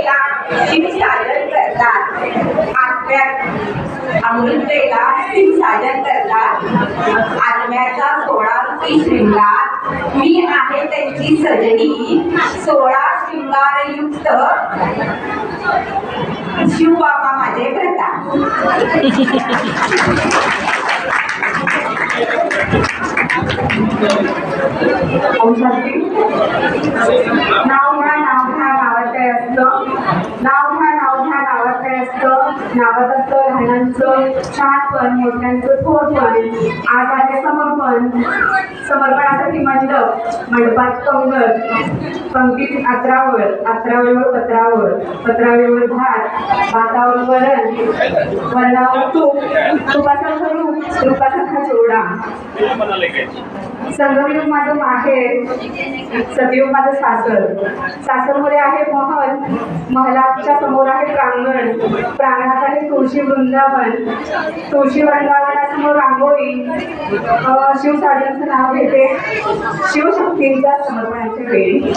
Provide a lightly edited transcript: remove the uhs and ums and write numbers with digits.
वेला शिवसाधन करतात. अमृतेला शिवसाधन करतात. आत्म्याचा 16 रूपी शृंगार मी आहे त्यांची सजनी. 16 शृंगारयुक्त शिवबाबा माझे भरता. नाव घ्या नावात काय असतं. नाव घ्या नावात काय असतं. नावात असतं लहानांचं छानपण, मोठ्यांचं थोरपण. आज आहे समर्पणासाठी मंडपात पंक्तीत अत्रावळीवर पत्रावळीवर भातावर वरण, वरणावर तूप, तुपाचा रूप, रूपाचा जोडा. संगमयुग माझं माहेर, सतयुग माझं सासरमध्ये आहे महल, महलाच्या समोर आहे प्रांगण, प्रांगणात आहे तुळशी वृंदावनासमोर रांगोळी. शिवसाधनाचं नाव घेते शिवशक्तींच्या समर्पणाच्या वेळी.